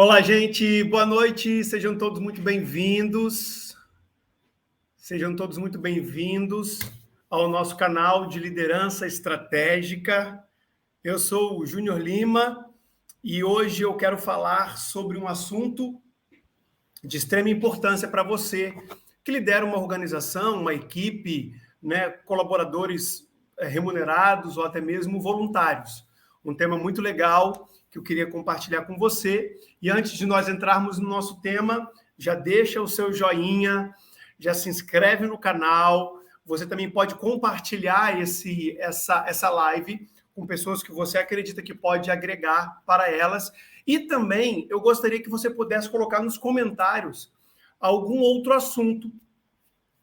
Olá, gente, boa noite, sejam todos muito bem-vindos. Sejam todos muito bem-vindos ao nosso canal de liderança estratégica. Eu sou o Júnior Lima e hoje eu quero falar sobre um assunto de extrema importância para você que lidera uma organização, uma equipe, né, colaboradores remunerados ou até mesmo voluntários. Um tema muito legal que eu queria compartilhar com você. E antes de nós entrarmos no nosso tema, já deixa o seu joinha, já se inscreve no canal. Você também pode compartilhar essa live com pessoas que você acredita que pode agregar para elas. E também eu gostaria que você pudesse colocar nos comentários algum outro assunto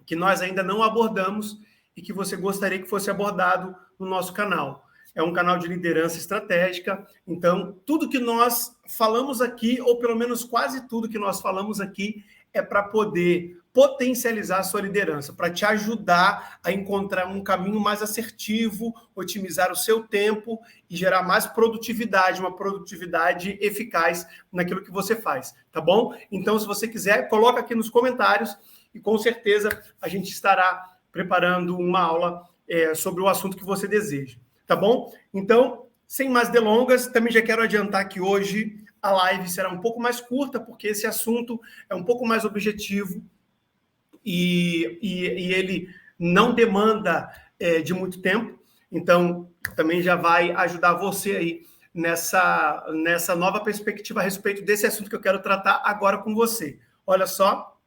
que nós ainda não abordamos e que você gostaria que fosse abordado no nosso canal. É um canal de liderança estratégica, então tudo que nós falamos aqui, ou pelo menos quase tudo que nós falamos aqui, é para poder potencializar a sua liderança, para te ajudar a encontrar um caminho mais assertivo, otimizar o seu tempo e gerar mais produtividade, uma produtividade eficaz naquilo que você faz, tá bom? Então, se você quiser, coloca aqui nos comentários e com certeza a gente estará preparando uma aula sobre o assunto que você deseja. Tá bom? Então, sem mais delongas, também já quero adiantar que hoje a live será um pouco mais curta, porque esse assunto é um pouco mais objetivo e ele não demanda de muito tempo. Então, também já vai ajudar você aí nessa nova perspectiva a respeito desse assunto que eu quero tratar agora com você. Olha só.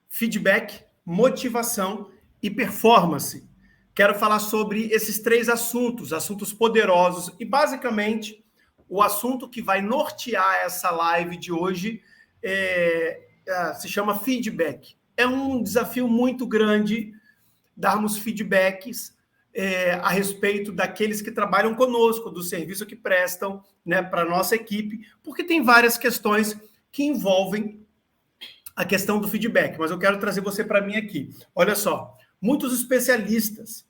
Feedback, motivação e performance. Quero falar sobre esses três assuntos poderosos e, basicamente, o assunto que vai nortear essa live de hoje se chama feedback. É um desafio muito grande darmos feedbacks a respeito daqueles que trabalham conosco, do serviço que prestam, né, para a nossa equipe, porque tem várias questões que envolvem a questão do feedback, mas eu quero trazer você para mim aqui. Olha só, muitos especialistas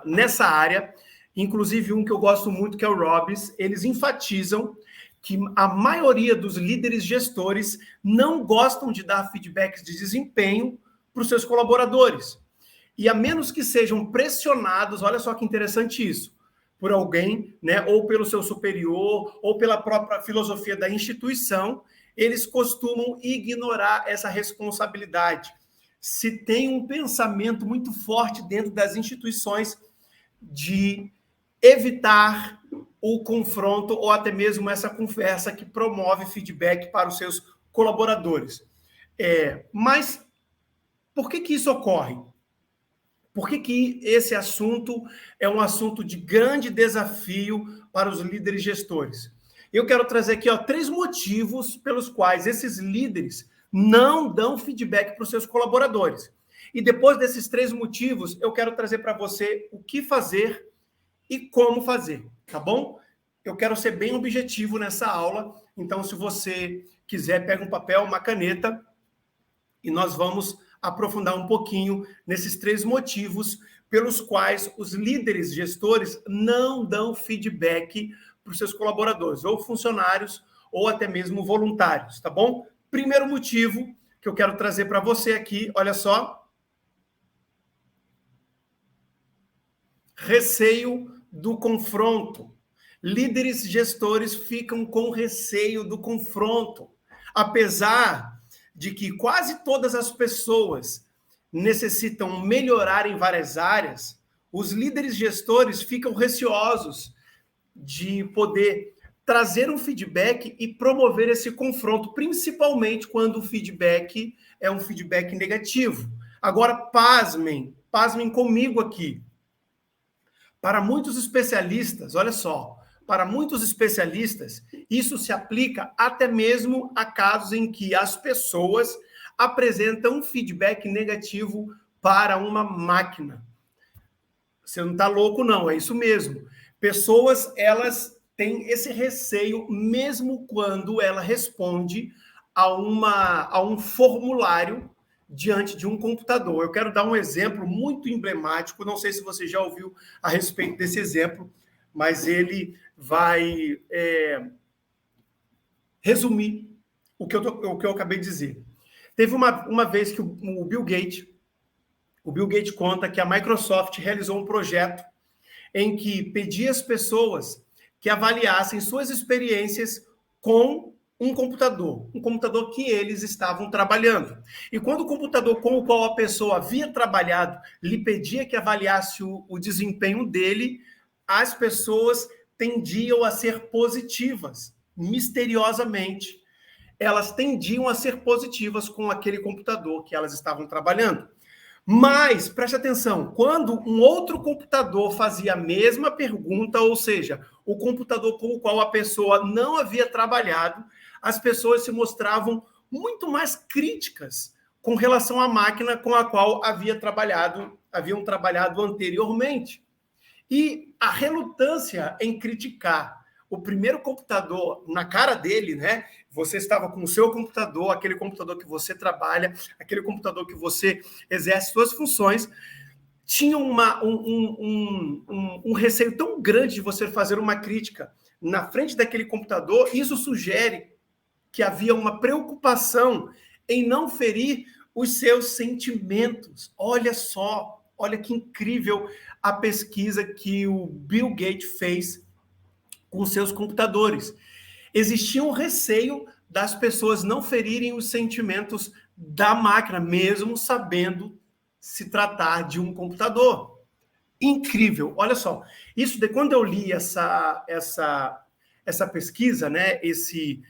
nessa área, inclusive um que eu gosto muito, que é o Robbins, eles enfatizam que a maioria dos líderes gestores não gostam de dar feedbacks de desempenho para os seus colaboradores. E a menos que sejam pressionados, olha só que interessante isso, por alguém, né, ou pelo seu superior, ou pela própria filosofia da instituição, eles costumam ignorar essa responsabilidade. Se tem um pensamento muito forte dentro das instituições de evitar o confronto ou até mesmo essa conversa que promove feedback para os seus colaboradores. Mas por que isso ocorre? Por que esse assunto é um assunto de grande desafio para os líderes gestores? Eu quero trazer aqui 3 motivos pelos quais esses líderes não dão feedback para os seus colaboradores. E depois desses 3 motivos, eu quero trazer para você o que fazer e como fazer, tá bom? Eu quero ser bem objetivo nessa aula, então se você quiser, pega um papel, uma caneta e nós vamos aprofundar um pouquinho nesses 3 motivos pelos quais os líderes gestores não dão feedback para os seus colaboradores, ou funcionários, ou até mesmo voluntários, tá bom? Primeiro motivo que eu quero trazer para você aqui, olha só. Receio do confronto. Líderes gestores ficam com receio do confronto, apesar de que quase todas as pessoas necessitam melhorar em várias áreas, os líderes gestores ficam receosos de poder trazer um feedback e promover esse confronto, principalmente quando o feedback é um feedback negativo. Agora, pasmem comigo aqui. Para muitos especialistas, olha só, para muitos especialistas, isso se aplica até mesmo a casos em que as pessoas apresentam um feedback negativo para uma máquina. Você não está louco, não, é isso mesmo. Pessoas, elas têm esse receio mesmo quando ela responde a um formulário diante de um computador. Eu quero dar um exemplo muito emblemático, não sei se você já ouviu a respeito desse exemplo, mas ele vai resumir o que eu acabei de dizer. Teve uma vez que o Bill Gates conta que a Microsoft realizou um projeto em que pedia às pessoas que avaliassem suas experiências com um computador que eles estavam trabalhando. E quando o computador com o qual a pessoa havia trabalhado lhe pedia que avaliasse o desempenho dele, as pessoas tendiam a ser positivas, misteriosamente. Elas tendiam a ser positivas com aquele computador que elas estavam trabalhando. Mas, preste atenção, quando um outro computador fazia a mesma pergunta, ou seja, o computador com o qual a pessoa não havia trabalhado, as pessoas se mostravam muito mais críticas com relação à máquina com a qual haviam trabalhado anteriormente. E a relutância em criticar o primeiro computador na cara dele, né? Você estava com o seu computador, aquele computador que você trabalha, aquele computador que você exerce suas funções, tinha um receio tão grande de você fazer uma crítica na frente daquele computador. Isso sugere que havia uma preocupação em não ferir os seus sentimentos. Olha só, olha que incrível a pesquisa que o Bill Gates fez com seus computadores. Existia um receio das pessoas não ferirem os sentimentos da máquina, mesmo sabendo se tratar de um computador. Incrível, olha só. Isso de quando eu li essa pesquisa, né, esse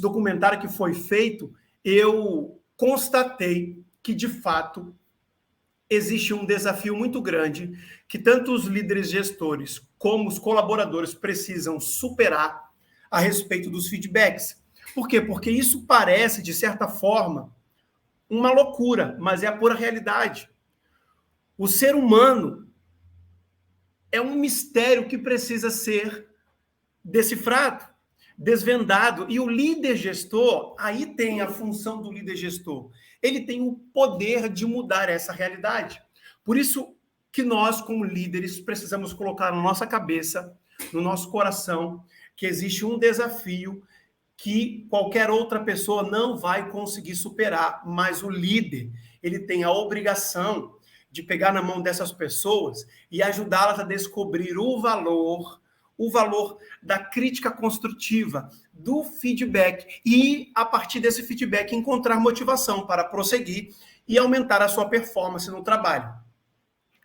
documentário que foi feito, eu constatei que, de fato, existe um desafio muito grande que tanto os líderes gestores como os colaboradores precisam superar a respeito dos feedbacks. Por quê? Porque isso parece, de certa forma, uma loucura, mas é a pura realidade. O ser humano é um mistério que precisa ser decifrado, desvendado. E o líder gestor, aí tem a função do líder gestor. Ele tem o poder de mudar essa realidade. Por isso que nós, como líderes, precisamos colocar na nossa cabeça, no nosso coração, que existe um desafio que qualquer outra pessoa não vai conseguir superar, mas o líder, ele tem a obrigação de pegar na mão dessas pessoas e ajudá-las a descobrir o valor da crítica construtiva, do feedback, e, a partir desse feedback, encontrar motivação para prosseguir e aumentar a sua performance no trabalho.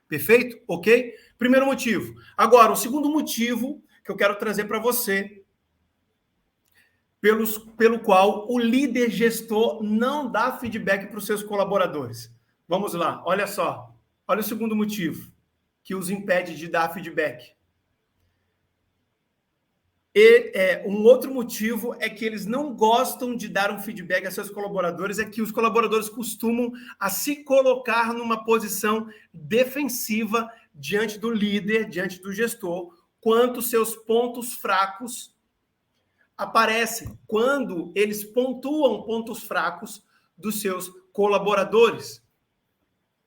Perfeito? Ok? Primeiro motivo. Agora, o segundo motivo que eu quero trazer para você, pelo qual o líder gestor não dá feedback para os seus colaboradores. Vamos lá, olha só. Olha o segundo motivo que os impede de dar feedback. Um outro motivo é que eles não gostam de dar um feedback a seus colaboradores, é que os colaboradores costumam a se colocar numa posição defensiva diante do líder, diante do gestor, quando seus pontos fracos aparecem, quando eles pontuam pontos fracos dos seus colaboradores.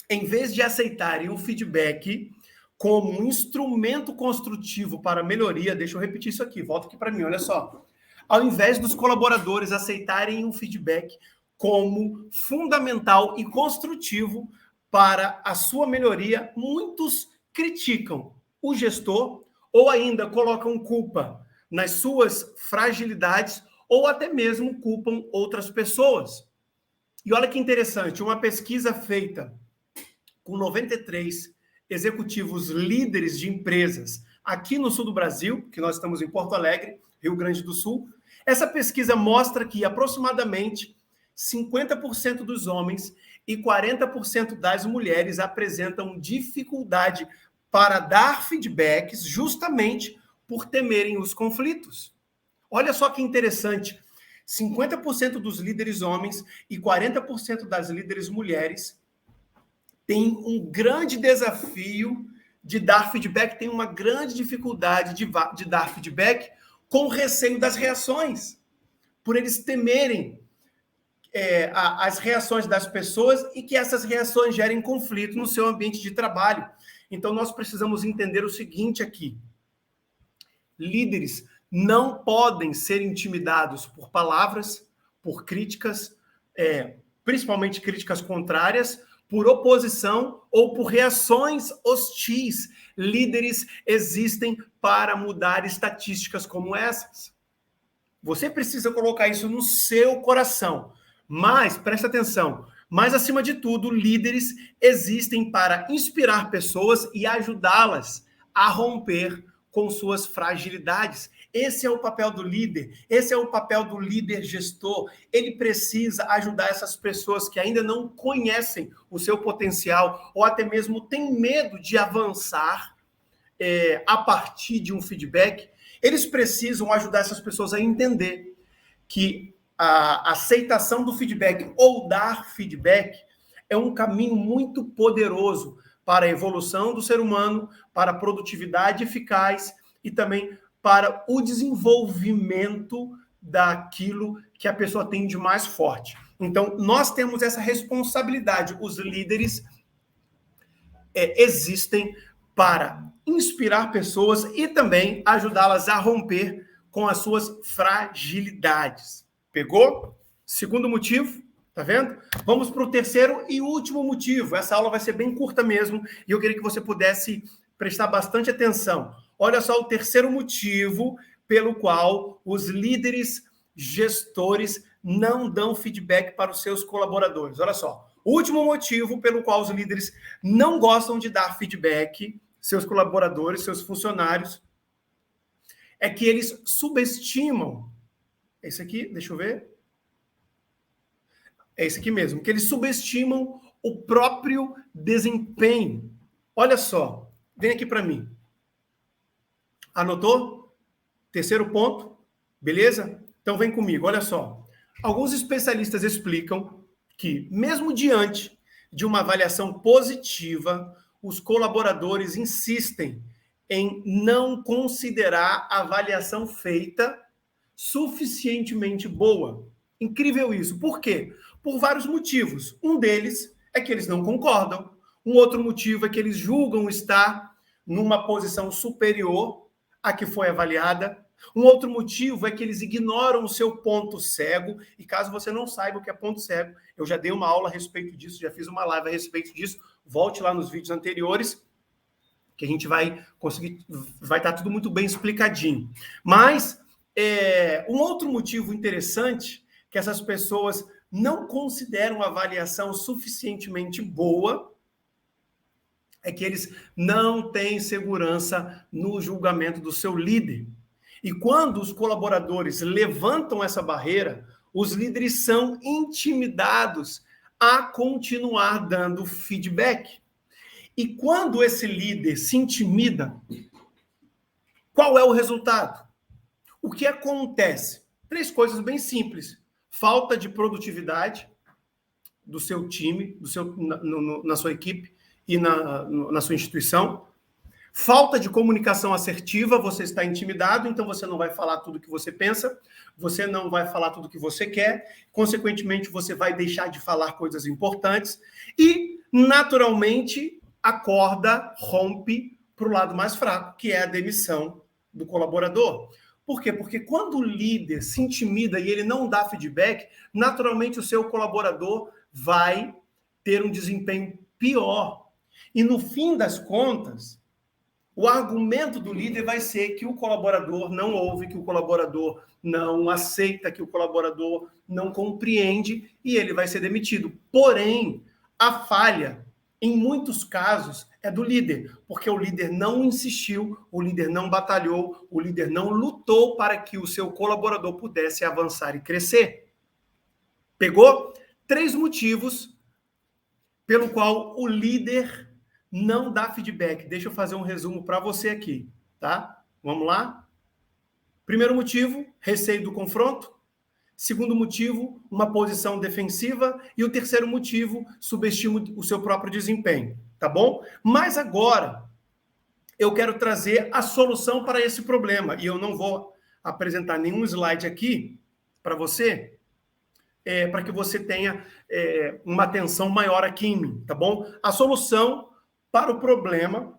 Em vez de aceitarem o feedback como um instrumento construtivo para melhoria, deixa eu repetir isso aqui, volta aqui para mim, olha só. Ao invés dos colaboradores aceitarem o feedback como fundamental e construtivo para a sua melhoria, muitos criticam o gestor ou ainda colocam culpa nas suas fragilidades ou até mesmo culpam outras pessoas. E olha que interessante, uma pesquisa feita com 93 executivos líderes de empresas aqui no sul do Brasil, que nós estamos em Porto Alegre, Rio Grande do Sul. Essa pesquisa mostra que aproximadamente 50% dos homens e 40% das mulheres apresentam dificuldade para dar feedbacks justamente por temerem os conflitos. Olha só que interessante, 50% dos líderes homens e 40% das líderes mulheres tem um grande desafio de dar feedback, tem uma grande dificuldade de dar feedback com receio das reações, por eles temerem as reações das pessoas e que essas reações gerem conflito no seu ambiente de trabalho. Então, nós precisamos entender o seguinte aqui. Líderes não podem ser intimidados por palavras, por críticas, principalmente críticas contrárias, por oposição ou por reações hostis. Líderes existem para mudar estatísticas como essas. Você precisa colocar isso no seu coração. Mas, presta atenção, mas acima de tudo, líderes existem para inspirar pessoas e ajudá-las a romper com suas fragilidades. Esse é o papel do líder, esse é o papel do líder gestor. Ele precisa ajudar essas pessoas que ainda não conhecem o seu potencial ou até mesmo têm medo de avançar a partir de um feedback. Eles precisam ajudar essas pessoas a entender que a aceitação do feedback ou dar feedback é um caminho muito poderoso para a evolução do ser humano, para a produtividade eficaz e também para o desenvolvimento daquilo que a pessoa tem de mais forte. Então, nós temos essa responsabilidade. Os líderes existem para inspirar pessoas e também ajudá-las a romper com as suas fragilidades. Pegou? Segundo motivo, tá vendo? Vamos para o terceiro e último motivo. Essa aula vai ser bem curta mesmo e eu queria que você pudesse prestar bastante atenção. Olha só o terceiro motivo pelo qual os líderes gestores não dão feedback para os seus colaboradores. Olha só. O último motivo pelo qual os líderes não gostam de dar feedback, seus colaboradores, seus funcionários, é que eles subestimam. É esse aqui? Deixa eu ver. É esse aqui mesmo, que eles subestimam o próprio desempenho. Olha só, vem aqui para mim. Anotou? Terceiro ponto, beleza? Então vem comigo, olha só. Alguns especialistas explicam que, mesmo diante de uma avaliação positiva, os colaboradores insistem em não considerar a avaliação feita suficientemente boa. Incrível isso. Por quê? Por vários motivos. Um deles é que eles não concordam. Um outro motivo é que eles julgam estar numa posição superior à que foi avaliada. Um outro motivo é que eles ignoram o seu ponto cego. E caso você não saiba o que é ponto cego, eu já dei uma aula a respeito disso, já fiz uma live a respeito disso. Volte lá nos vídeos anteriores, que a gente vai conseguir, vai estar tudo muito bem explicadinho. Mas um outro motivo interessante que essas pessoas não consideram a avaliação suficientemente boa é que eles não têm segurança no julgamento do seu líder. E quando os colaboradores levantam essa barreira, os líderes são intimidados a continuar dando feedback. E quando esse líder se intimida, qual é o resultado? O que acontece? 3 coisas bem simples. Falta de produtividade do seu time, na sua equipe e na sua instituição. Falta de comunicação assertiva, você está intimidado, então você não vai falar tudo o que você pensa, você não vai falar tudo o que você quer, consequentemente você vai deixar de falar coisas importantes e, naturalmente, a corda rompe para o lado mais fraco, que é a demissão do colaborador. Por quê? Porque quando o líder se intimida e ele não dá feedback, naturalmente o seu colaborador vai ter um desempenho pior. E no fim das contas, o argumento do líder vai ser que o colaborador não ouve, que o colaborador não aceita, que o colaborador não compreende e ele vai ser demitido. Porém, a falha, em muitos casos, é do líder, porque o líder não insistiu, o líder não batalhou, o líder não lutou para que o seu colaborador pudesse avançar e crescer. Pegou? 3 motivos pelo qual o líder não dá feedback. Deixa eu fazer um resumo para você aqui, tá? Vamos lá? Primeiro motivo, receio do confronto. Segundo motivo, uma posição defensiva. E o terceiro motivo, subestima o seu próprio desempenho, tá bom? Mas agora, eu quero trazer a solução para esse problema. E eu não vou apresentar nenhum slide aqui para você, para que você tenha uma atenção maior aqui em mim, tá bom? A solução para o problema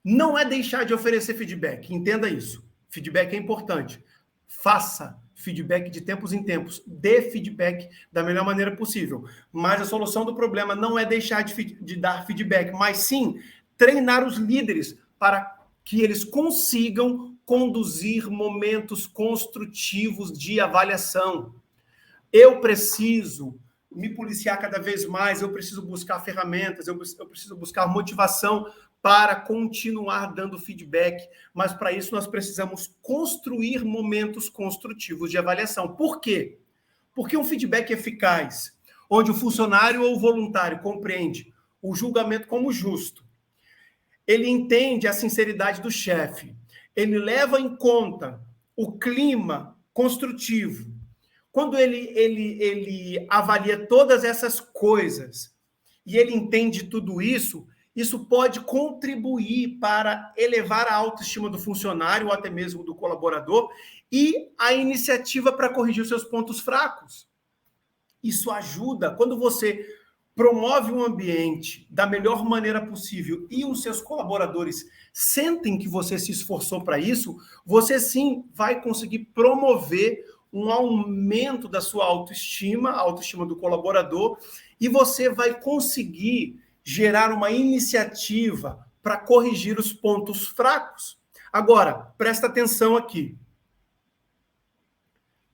não é deixar de oferecer feedback, entenda isso. Feedback é importante. Faça feedback de tempos em tempos, dê feedback da melhor maneira possível. Mas a solução do problema não é deixar de dar feedback, mas sim treinar os líderes para que eles consigam conduzir momentos construtivos de avaliação. Eu preciso me policiar cada vez mais, eu preciso buscar ferramentas, eu preciso buscar motivação para continuar dando feedback, mas para isso nós precisamos construir momentos construtivos de avaliação. Por quê? Porque um feedback eficaz, onde o funcionário ou o voluntário compreende o julgamento como justo, ele entende a sinceridade do chefe, ele leva em conta o clima construtivo. Quando ele avalia todas essas coisas e ele entende tudo isso, isso pode contribuir para elevar a autoestima do funcionário ou até mesmo do colaborador e a iniciativa para corrigir os seus pontos fracos. Isso ajuda quando você promove um ambiente da melhor maneira possível e os seus colaboradores sentem que você se esforçou para isso, você sim vai conseguir promover um aumento da sua autoestima, a autoestima do colaborador, e você vai conseguir gerar uma iniciativa para corrigir os pontos fracos. Agora, presta atenção aqui.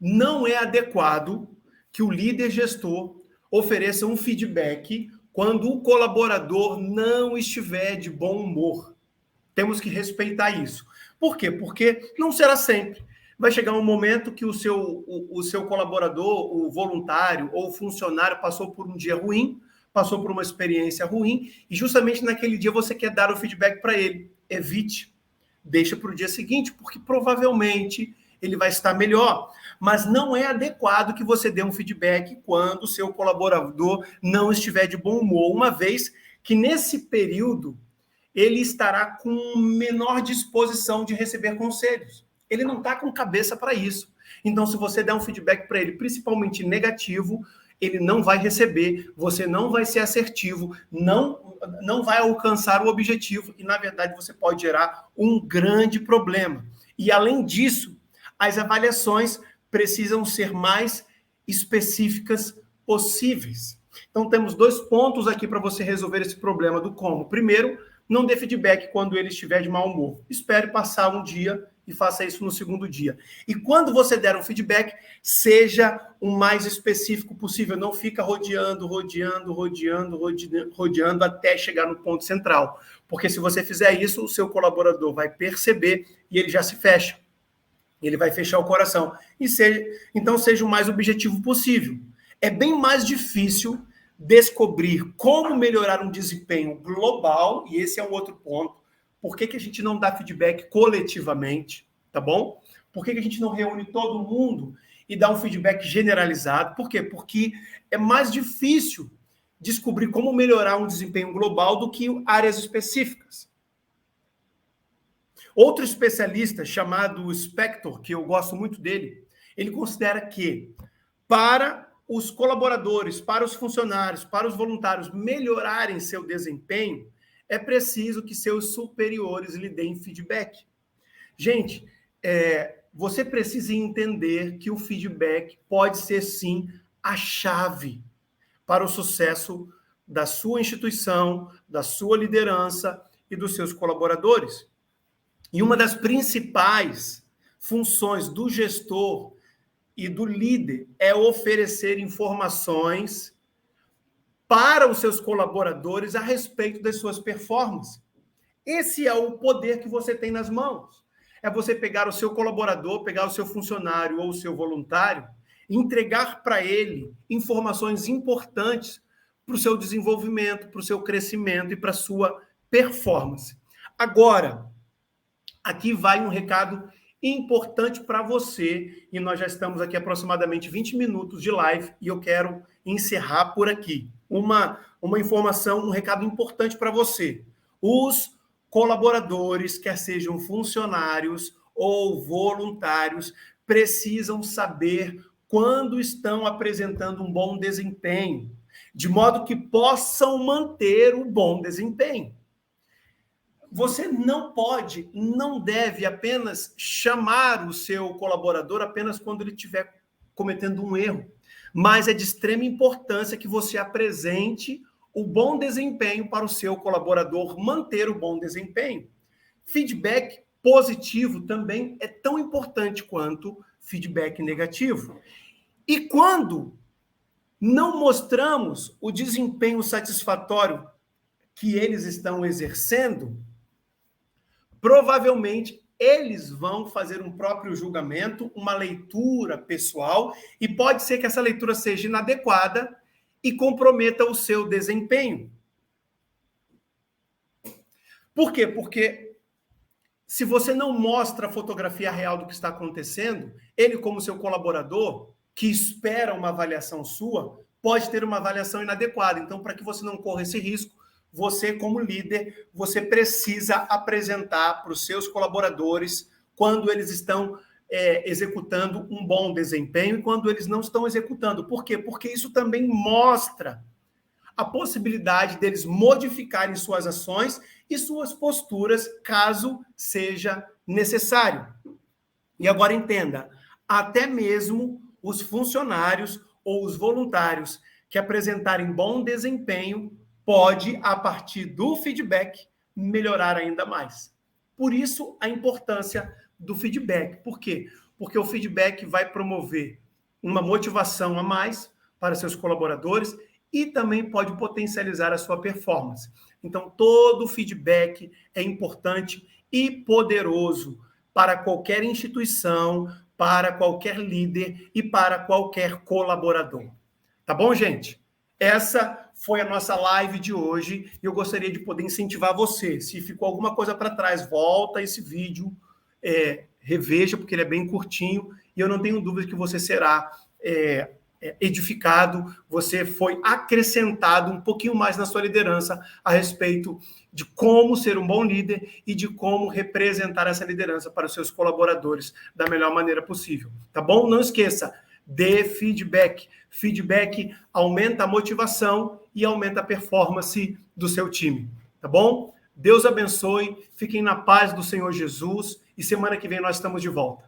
Não é adequado que o líder gestor ofereça um feedback quando o colaborador não estiver de bom humor. Temos que respeitar isso. Por quê? Porque não será sempre. Vai chegar um momento que o seu colaborador, o voluntário ou o funcionário passou por um dia ruim, passou por uma experiência ruim, e justamente naquele dia você quer dar o feedback para ele. Evite. Deixa para o dia seguinte, porque provavelmente ele vai estar melhor. Mas não é adequado que você dê um feedback quando o seu colaborador não estiver de bom humor, uma vez que nesse período ele estará com menor disposição de receber conselhos. Ele não está com cabeça para isso. Então, se você der um feedback para ele, principalmente negativo, ele não vai receber, você não vai ser assertivo, não vai alcançar o objetivo e, na verdade, você pode gerar um grande problema. E, além disso, as avaliações precisam ser mais específicas possíveis. Então, temos 2 pontos aqui para você resolver esse problema do como. Primeiro, não dê feedback quando ele estiver de mau humor. Espere passar um dia e faça isso no segundo dia. E quando você der um feedback, seja o mais específico possível. Não fica rodeando até chegar no ponto central. Porque se você fizer isso, o seu colaborador vai perceber e ele já se fecha. Ele vai fechar o coração. Então, seja o mais objetivo possível. É bem mais difícil descobrir como melhorar um desempenho global, e esse é um outro ponto. Por que a gente não dá feedback coletivamente, tá bom? Por que a gente não reúne todo mundo e dá um feedback generalizado? Por quê? Porque é mais difícil descobrir como melhorar um desempenho global do que áreas específicas. Outro especialista chamado Spector, que eu gosto muito dele, ele considera que para os colaboradores, para os funcionários, para os voluntários melhorarem seu desempenho, é preciso que seus superiores lhe deem feedback. Gente, você precisa entender que o feedback pode ser, sim, a chave para o sucesso da sua instituição, da sua liderança e dos seus colaboradores. E uma das principais funções do gestor e do líder é oferecer informações para os seus colaboradores a respeito das suas performances. Esse é o poder que você tem nas mãos. É você pegar o seu colaborador, pegar o seu funcionário ou o seu voluntário, entregar para ele informações importantes para o seu desenvolvimento, para o seu crescimento e para a sua performance. Agora, aqui vai um recado importante para você, e nós já estamos aqui aproximadamente 20 minutos de live, e eu quero encerrar por aqui. Uma informação, um recado importante para você. Os colaboradores, quer sejam funcionários ou voluntários, precisam saber quando estão apresentando um bom desempenho, de modo que possam manter o bom desempenho. Você não deve apenas chamar o seu colaborador apenas quando ele estiver cometendo um erro, mas é de extrema importância que você apresente o bom desempenho para o seu colaborador manter o bom desempenho. Feedback positivo também é tão importante quanto feedback negativo. E quando não mostramos o desempenho satisfatório que eles estão exercendo, provavelmente eles vão fazer um próprio julgamento, uma leitura pessoal, e pode ser que essa leitura seja inadequada e comprometa o seu desempenho. Por quê? Porque se você não mostra a fotografia real do que está acontecendo, ele, como seu colaborador, que espera uma avaliação sua, pode ter uma avaliação inadequada. Então, para que você não corra esse risco, você, como líder, você precisa apresentar para os seus colaboradores quando eles estão executando um bom desempenho e quando eles não estão executando. Por quê? Porque isso também mostra a possibilidade deles modificarem suas ações e suas posturas, caso seja necessário. E agora entenda, até mesmo os funcionários ou os voluntários que apresentarem bom desempenho pode, a partir do feedback, melhorar ainda mais. Por isso, a importância do feedback. Por quê? Porque o feedback vai promover uma motivação a mais para seus colaboradores e também pode potencializar a sua performance. Então, todo feedback é importante e poderoso para qualquer instituição, para qualquer líder e para qualquer colaborador. Tá bom, gente? Essa foi a nossa live de hoje e eu gostaria de poder incentivar você. Se ficou alguma coisa para trás, volta esse vídeo, reveja, porque ele é bem curtinho e eu não tenho dúvida que você será edificado, você foi acrescentado um pouquinho mais na sua liderança a respeito de como ser um bom líder e de como representar essa liderança para os seus colaboradores da melhor maneira possível. Tá bom? Não esqueça, dê feedback. Feedback aumenta a motivação e aumenta a performance do seu time. Tá bom? Deus abençoe, fiquem na paz do Senhor Jesus e semana que vem nós estamos de volta.